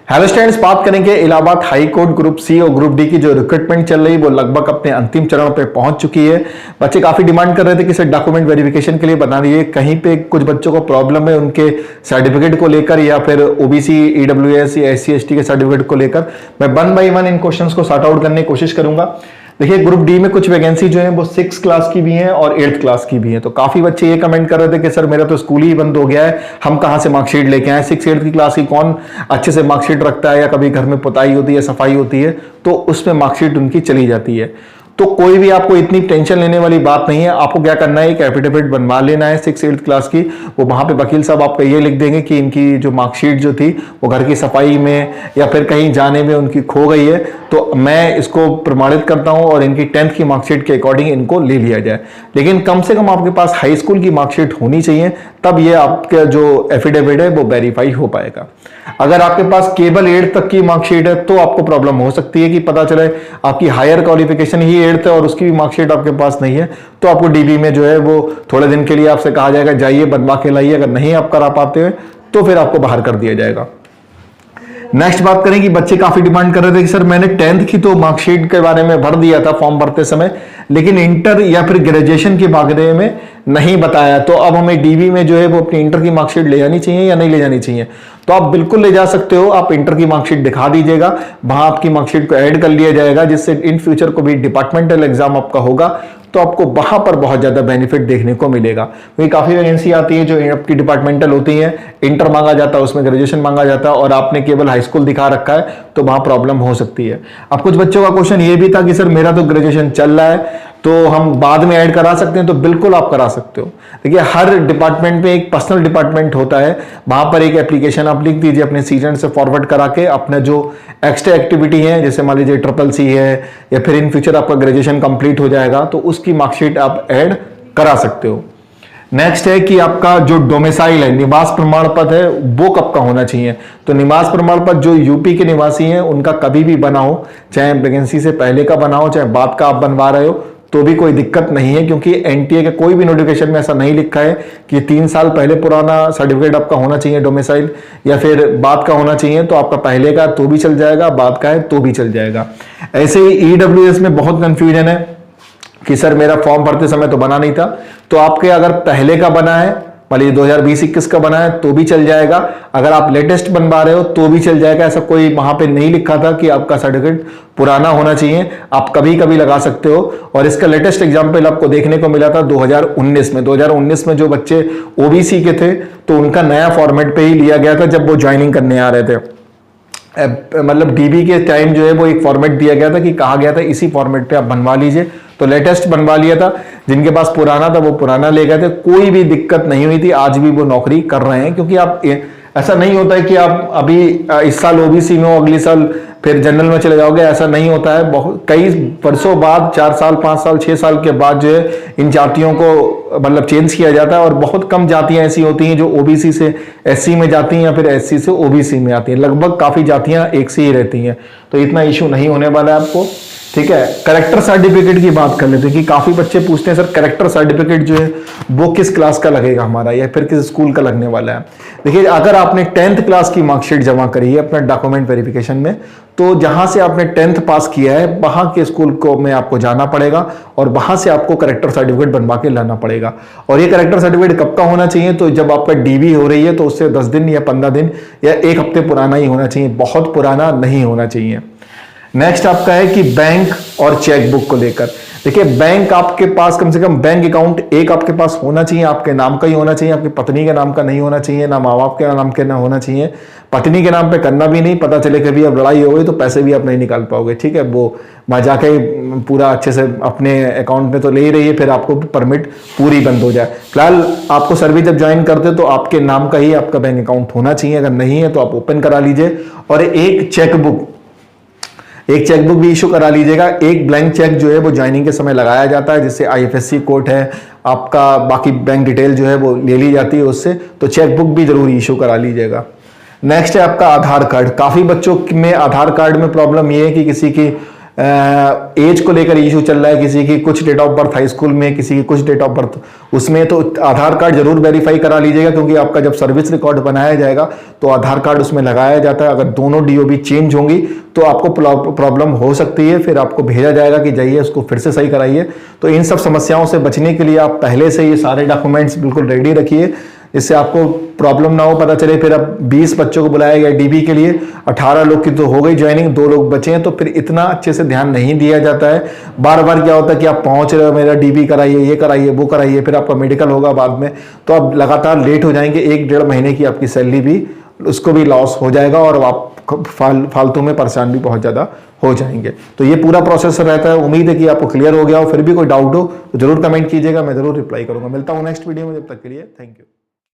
Hello students, बात करेंगे Allahabad high court group C और ग्रुप डी की जो रिक्रूटमेंट चल रही है वो लगभग अपने अंतिम चरण पे पहुंच चुकी है। बच्चे काफी डिमांड कर रहे थे कि सर डॉक्यूमेंट वेरिफिकेशन के लिए बना रही है। कहीं पे कुछ बच्चों को प्रॉब्लम है उनके सर्टिफिकेट को लेकर या फिर ओबीसी ईडब्ल्यूएस या एससी एसटी के सर्टिफिकेट को लेकर। मैं 1 बाय 1 इन क्वेश्चंस को सॉर्ट आउट करने की कोशिश करूंगा। देखिए, ग्रुप डी में कुछ वैकेंसी जो है वो 6 क्लास की भी हैं और 8th क्लास की भी हैं। तो काफी बच्चे ये कमेंट कर रहे थे कि सर मेरा तो स्कूल ही बंद हो गया है, हम कहां से मार्कशीट लेके आए। 6 8th की क्लास की कौन अच्छे से मार्कशीट रखता है, या कभी घर में पुताई होती है, सफाई होती है तो उसमें मार्कशीट उनकी चली जाती है। तो कोई भी आपको इतनी टेंशन लेने वाली बात नहीं है। आपको क्या करना है, एक एफिडेविट बनवा लेना है 6 8th क्लास की। वो वहां पे वकील साहब आपको ये लिख देंगे कि इनकी जो मार्कशीट जो थी वो घर की सफाई में या फिर कहीं जाने में उनकी खो गई है, तो मैं इसको प्रमाणित करता हूं और इनकी 10th की मार्कशीट के अकॉर्डिंग इनको ले लिया जाए। लेकिन कम से कम आपके पास हाई स्कूल की मार्कशीट होनी चाहिए, तब ये आपका जो एफिडेविट है वो वेरीफाई हो पाएगा। अगर आपके पास केवल 8th तक की मार्कशीट है तो आपको प्रॉब्लम हो सकती है कि पता चले आपकी हायर क्वालिफिकेशन ही 8th है और उसकी भी मार्कशीट आपके पास नहीं है, तो आपको डीबी में जो है वो थोड़े दिन के लिए आपसे कहा जाएगा जाइए बनवा के लाइए। अगर नहीं आप करा पाते हैं तो फिर आपको बाहर कर दिया जाएगा। नेक्स्ट बात करें कि बच्चे काफी डिमांड कर रहे थे कि सर मैंने 10th की तो मार्कशीट के बारे में भर दिया था फॉर्म भरते समय, लेकिन इंटर या फिर ग्रेजुएशन के बारे में नहीं बताया। तो अब हमें डीबी में जो है वो अपनी इंटर की मार्कशीट ले जानी चाहिए या नहीं ले जानी चाहिए। तो आप बिल्कुल ले जा सकते हो। आप इंटर की मार्कशीट दिखा दीजिएगा, वहां आपकी मार्कशीट को ऐड कर लिया जाएगा, जिससे इन फ्यूचर को भी डिपार्टमेंटल एग्जाम आपका होगा तो आपको वहां पर बहुत ज्यादा बेनिफिट देखने को मिलेगा। क्योंकि काफी वैकेंसी आती है जो आपकी डिपार्टमेंटल होती है, इंटर मांगा जाता है, उसमें ग्रेजुएशन मांगा जाता है और आपने केवल हाई स्कूल दिखा रखा है तो वहां प्रॉब्लम हो सकती है। अब कुछ बच्चों का क्वेश्चन ये भी था कि सर मेरा तो ग्रेजुएशन चल रहा है तो हम बाद में ऐड करा सकते हैं, तो बिल्कुल आप करा सकते हो। देखिए, हर डिपार्टमेंट में एक पर्सनल डिपार्टमेंट होता है, वहां पर एक एप्लीकेशन आप लिख दीजिए अपने सीजन से फॉरवर्ड करा के, अपना जो एक्स्ट्रा एक्टिविटी है जैसे मान लीजिए CCC है या फिर इन फ्यूचर आपका ग्रेजुएशन कंप्लीट हो जाएगा तो उसकी मार्कशीट आप ऐड करा सकते हो। नेक्स्ट है कि आपका जो डोमिसाइल है, निवास प्रमाण पत्र है, वो कब का होना चाहिए। तो निवास प्रमाण पत्र जो यूपी के निवासी हैं उनका कभी भी बना हो, चाहे वैकेंसी से पहले का बना हो चाहे बाद का आप बनवा रहे हो तो भी कोई दिक्कत नहीं है, क्योंकि एनटीए के कोई भी नोटिफिकेशन में ऐसा नहीं लिखा है कि 3 साल पहले पुराना सर्टिफिकेट आपका होना चाहिए डोमिसाइल या फिर बाद का होना चाहिए। तो आपका पहले का तो भी चल जाएगा, बाद का है तो भी चल जाएगा। ऐसे ही ईडब्ल्यूएस में बहुत कंफ्यूजन है कि सर मेरा फॉर्म भरते समय तो बना नहीं था। तो आपके अगर पहले का बना है, मान लीजिए 2020-21 का बना है तो भी चल जाएगा। अगर आप लेटेस्ट बनवा रहे हो तो भी चल जाएगा। ऐसा कोई वहां पे नहीं लिखा था कि आपका सर्टिफिकेट पुराना होना चाहिए, आप कभी कभी लगा सकते हो। और इसका लेटेस्ट एग्जांपल आपको देखने को मिला था 2019 में। 2019 में जो बच्चे ओबीसी के थे तो उनका नया फॉर्मेट पे ही लिया गया था जब वो ज्वाइनिंग करने आ रहे थे। मतलब डीबी के टाइम जो है वो एक फॉर्मेट दिया गया था कि कहा गया था इसी फॉर्मेट पे आप बनवा लीजिए, तो लेटेस्ट बनवा लिया था। जिनके पास पुराना था वो पुराना ले गए थे, कोई भी दिक्कत नहीं हुई थी। आज भी वो नौकरी कर रहे हैं, क्योंकि आप ऐसा नहीं होता है कि आप अभी इस साल ओबीसी में हो अगले साल फिर जनरल में चले जाओगे, ऐसा नहीं होता है। बहुत कई वर्षों बाद 4 साल 5 साल 6 साल के बाद जो है इन जातियों को मतलब चेंज किया जाता है। और बहुत कम जातियां ऐसी होती हैं जो ओबीसी से एससी में जाती हैं या फिर एससी से ओबीसी में आती हैं। लगभग काफी जातियां एक से ही रहती हैं, तो इतना इशू नहीं होने वाला है आपको। ठीक है, करेक्टर सर्टिफिकेट की बात कर लेते हैं कि काफी बच्चे पूछते हैं सर करेक्टर सर्टिफिकेट जो है वो किस क्लास का लगेगा हमारा या फिर किस स्कूल का लगने वाला है। देखिए, अगर आपने 10th क्लास की मार्कशीट जमा करी है अपना डॉक्यूमेंट वेरिफिकेशन में, तो जहां से आपने 10th पास किया है वहां के स्कूल को में आपको जाना पड़ेगा और वहां से आपको करेक्टर सर्टिफिकेट बनवा के लाना पड़ेगा। और ये करेक्टर सर्टिफिकेट कब का होना चाहिए, तो जब आपका डीबी हो रही है तो उससे 10 दिन या 15 दिन या 1 हफ्ते पुराना ही होना चाहिए, बहुत पुराना नहीं होना चाहिए। नेक्स्ट आपका है कि बैंक और चेकबुक को लेकर। देखिए, बैंक आपके पास कम से कम बैंक अकाउंट एक आपके पास होना चाहिए, आपके नाम का ही होना चाहिए, आपकी पत्नी के नाम का नहीं होना चाहिए, ना माँ बाप के नाम के ना होना चाहिए। पत्नी के नाम पे करना भी नहीं, पता चले कभी अब लड़ाई हो गई तो पैसे भी आप नहीं निकाल पाओगे। ठीक है, वो वहां जाके पूरा अच्छे से अपने अकाउंट में तो ले ही रही है, फिर आपको परमिट पूरी बंद हो जाए। फिलहाल आपको सर्विस जब ज्वाइन करते हो तो आपके नाम का ही आपका बैंक अकाउंट होना चाहिए, अगर नहीं है तो आप ओपन करा लीजिए। और एक चेकबुक भी इशू करा लीजिएगा। एक ब्लैंक चेक जो है वो ज्वाइनिंग के समय लगाया जाता है, जिससे आईएफएससी कोड है आपका, बाकी बैंक डिटेल जो है वो ले ली जाती है उससे, तो चेकबुक भी जरूर इशू करा लीजिएगा। नेक्स्ट है आपका आधार कार्ड। काफी बच्चों में आधार कार्ड में प्रॉब्लम ये है कि किसी की एज को लेकर इशू चल रहा है, किसी की कुछ date of birth high school में, किसी की कुछ डेट ऑफ बर्थ उसमें, तो आधार कार्ड जरूर वेरीफाई करा लीजिएगा, क्योंकि आपका जब सर्विस रिकॉर्ड बनाया जाएगा तो आधार कार्ड उसमें लगाया जाता है। अगर दोनों डीओबी चेंज होंगी तो आपको प्रॉब्लम हो सकती है, फिर आपको भेजा जाएगा कि जाइए उसको फिर से सही कराइए। तो इन सब समस्याओं से बचने के लिए आप पहले से ये सारे डॉक्यूमेंट्स बिल्कुल रेडी रखिए, जिससे आपको प्रॉब्लम ना हो। पता चले फिर अब 20 बच्चों को बुलाया गया डीबी के लिए, 18 लोग की तो हो गई ज्वाइनिंग, 2 लोग बचे हैं, तो फिर इतना अच्छे से ध्यान नहीं दिया जाता है। बार बार क्या होता है कि आप पहुंच रहे हो, मेरा डीबी कराइए, ये कराइए, वो कराइए, फिर आपका मेडिकल होगा बाद में, तो आप लगातार लेट हो जाएंगे। 1-1.5 महीने की आपकी सैलरी भी उसको भी लॉस हो जाएगा और आप फालतू में परेशान भी बहुत ज़्यादा हो जाएंगे। तो ये पूरा प्रोसेस रहता है। उम्मीद है कि आपको क्लियर हो गया हो। फिर भी कोई डाउट हो तो जरूर कमेंट कीजिएगा, मैं जरूर रिप्लाई करूंगा। मिलता हूँ नेक्स्ट वीडियो में, जब तक के लिए थैंक यू।